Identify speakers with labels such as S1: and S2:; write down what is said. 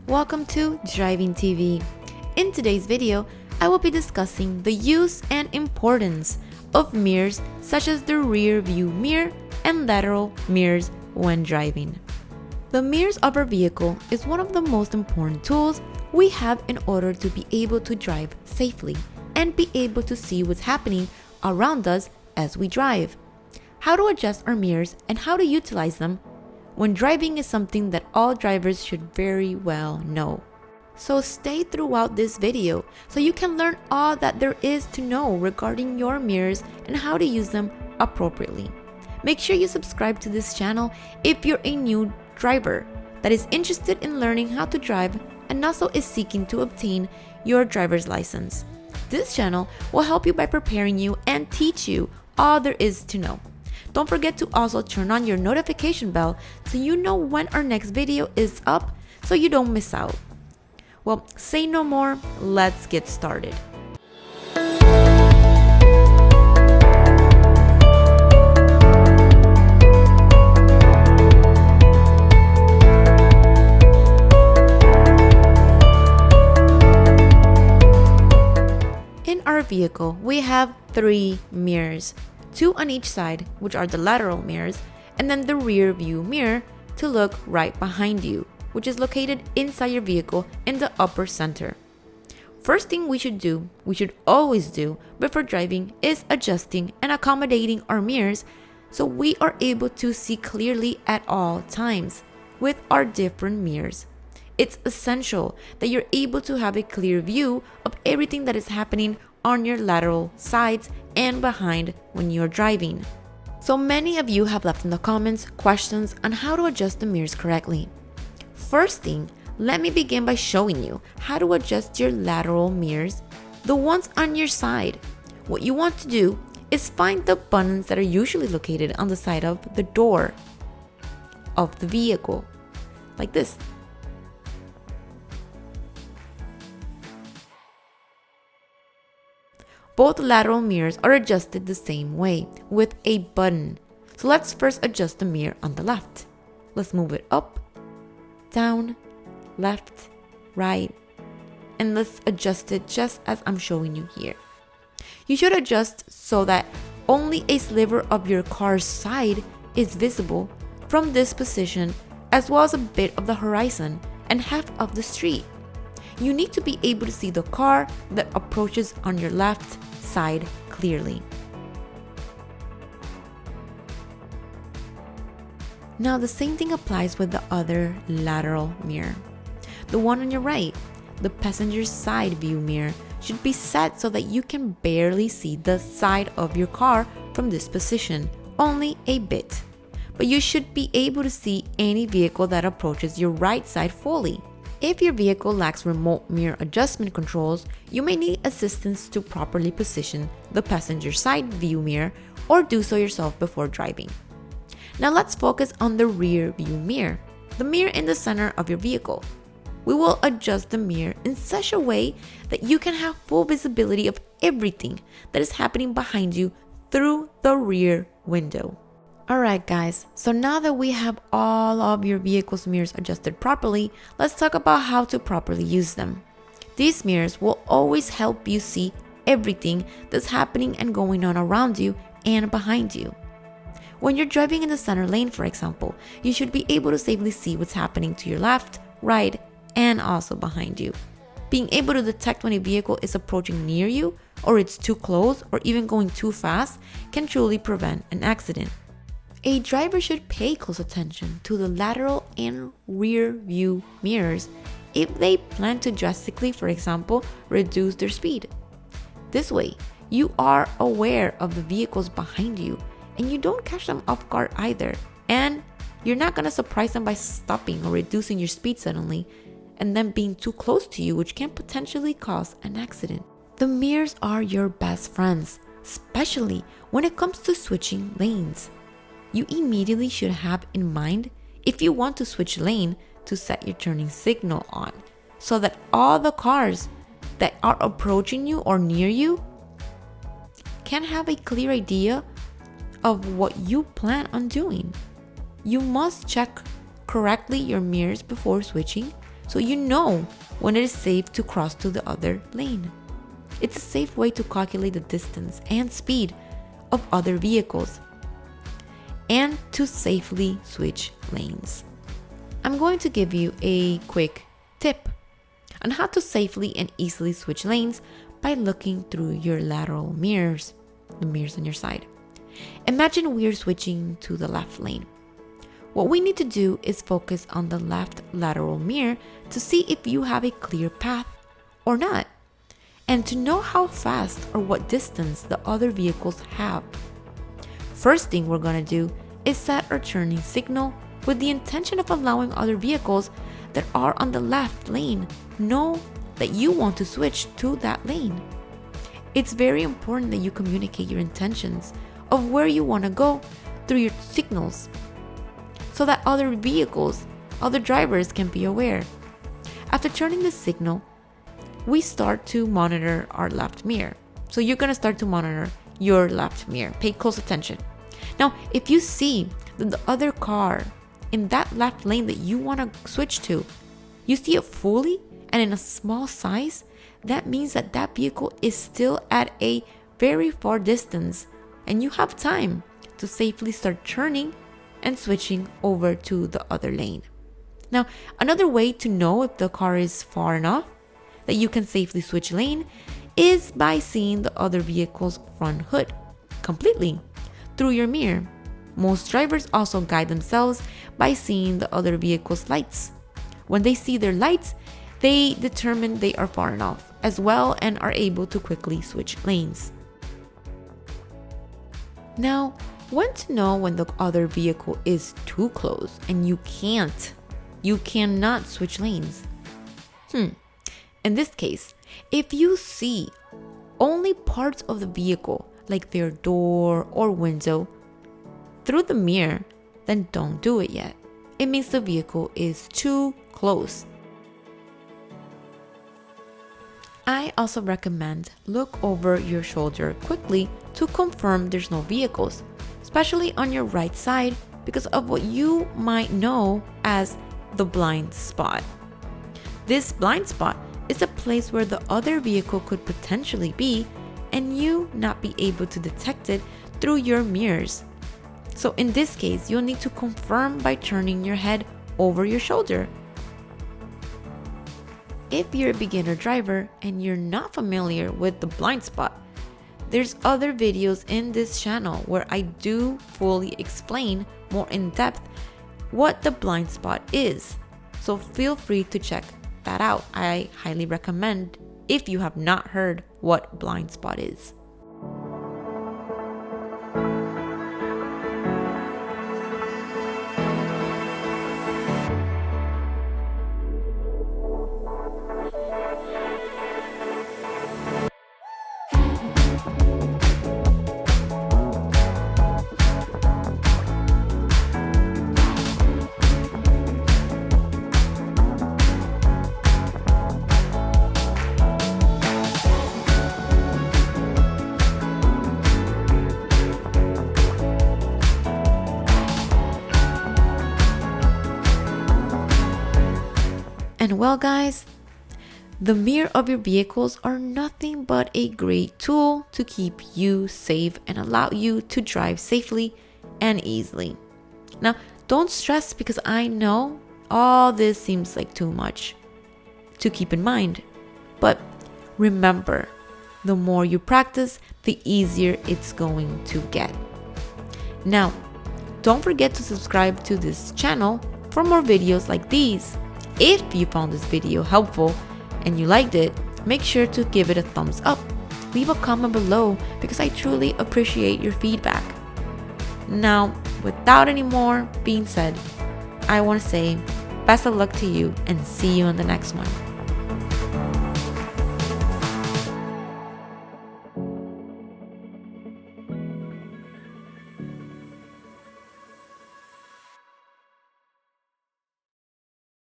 S1: welcome to Driving TV. In today's video, I will be discussing the use and importance of mirrors such as the rear view mirror and lateral mirrors when driving. The mirrors of our vehicle is one of the most important tools we have in order to be able to drive safely and be able to see what's happening around us as we drive. How to adjust our mirrors and how to utilize them when driving is something that all drivers should very well know. So stay throughout this video so you can learn all that there is to know regarding your mirrors and how to use them appropriately. Make sure you subscribe to this channel if you're a new driver that is interested in learning how to drive and also is seeking to obtain your driver's license. This channel will help you by preparing you and teach you all there is to know. Don't forget to also turn on your notification bell so you know when our next video is up so you don't miss out. Well, say no more, let's get started. In our vehicle, we have 3 mirrors. 2 on each side, which are the lateral mirrors, and then the rear view mirror to look right behind you, which is located inside your vehicle in the upper center. First thing we should always do before driving is adjusting and accommodating our mirrors so we are able to see clearly at all times with our different mirrors. It's essential that you're able to have a clear view of everything that is happening on your lateral sides and behind when you're driving. So many of you have left in the comments questions on how to adjust the mirrors correctly. First thing, let me begin by showing you how to adjust your lateral mirrors, the ones on your side. What you want to do is find the buttons that are usually located on the side of the door of the vehicle, like this. Both lateral mirrors are adjusted the same way, with a button. So let's first adjust the mirror on the left. Let's move it up, down, left, right, and let's adjust it just as I'm showing you here. You should adjust so that only a sliver of your car's side is visible from this position, as well as a bit of the horizon and half of the street. You need to be able to see the car that approaches on your left side clearly. Now the same thing applies with the other lateral mirror. The one on your right, the passenger's side view mirror, should be set so that you can barely see the side of your car from this position, only a bit. But you should be able to see any vehicle that approaches your right side fully. If your vehicle lacks remote mirror adjustment controls, you may need assistance to properly position the passenger side view mirror or do so yourself before driving. Now let's focus on the rear view mirror, the mirror in the center of your vehicle. We will adjust the mirror in such a way that you can have full visibility of everything that is happening behind you through the rear window. Alright guys, so now that we have all of your vehicle's mirrors adjusted properly, let's talk about how to properly use them. These mirrors will always help you see everything that's happening and going on around you and behind you. When you're driving in the center lane, for example, you should be able to safely see what's happening to your left, right, and also behind you. Being able to detect when a vehicle is approaching near you, or it's too close, or even going too fast, can truly prevent an accident. A driver should pay close attention to the lateral and rear view mirrors if they plan to drastically, for example, reduce their speed. This way, you are aware of the vehicles behind you and you don't catch them off guard either. And you're not going to surprise them by stopping or reducing your speed suddenly and then being too close to you, which can potentially cause an accident. The mirrors are your best friends, especially when it comes to switching lanes. You immediately should have in mind if you want to switch lane to set your turning signal on so that all the cars that are approaching you or near you can have a clear idea of what you plan on doing. You must check correctly your mirrors before switching so you know when it is safe to cross to the other lane. It's a safe way to calculate the distance and speed of other vehicles and to safely switch lanes. I'm going to give you a quick tip on how to safely and easily switch lanes by looking through your lateral mirrors, the mirrors on your side. Imagine we're switching to the left lane. What we need to do is focus on the left lateral mirror to see if you have a clear path or not, and to know how fast or what distance the other vehicles have. First thing we're going to do is set our turning signal with the intention of allowing other vehicles that are on the left lane know that you want to switch to that lane. It's very important that you communicate your intentions of where you want to go through your signals so that other vehicles, other drivers can be aware. After turning the signal, we start to monitor our left mirror. So you're going to start to monitor your left mirror. Pay close attention. Now, if you see that the other car in that left lane that you want to switch to, you see it fully and in a small size, that means that that vehicle is still at a very far distance and you have time to safely start turning and switching over to the other lane. Now, another way to know if the car is far enough that you can safely switch lane is by seeing the other vehicle's front hood completely through your mirror. Most drivers also guide themselves by seeing the other vehicle's lights. When they see their lights, they determine they are far enough as well and are able to quickly switch lanes. Now, when to know when the other vehicle is too close and you cannot switch lanes? In this case, if you see only parts of the vehicle, like their door or window, through the mirror, then don't do it yet. It means the vehicle is too close. I also recommend look over your shoulder quickly to confirm there's no vehicles, especially on your right side because of what you might know as the blind spot. This blind spot is a place where the other vehicle could potentially be and you not be able to detect it through your mirrors. So in this case, you'll need to confirm by turning your head over your shoulder. If you're a beginner driver and you're not familiar with the blind spot, there's other videos in this channel where I do fully explain more in depth what the blind spot is. So feel free to check that out. I highly recommend if you have not heard what blind spot is. And well, guys, the mirror of your vehicles are nothing but a great tool to keep you safe and allow you to drive safely and easily. Now, don't stress because I know all this seems like too much to keep in mind. But remember, the more you practice, the easier it's going to get. Now, don't forget to subscribe to this channel for more videos like these. If you found this video helpful and you liked it, make sure to give it a thumbs up. Leave a comment below because I truly appreciate your feedback. Now, without any more being said, I want to say best of luck to you and see you on the next one.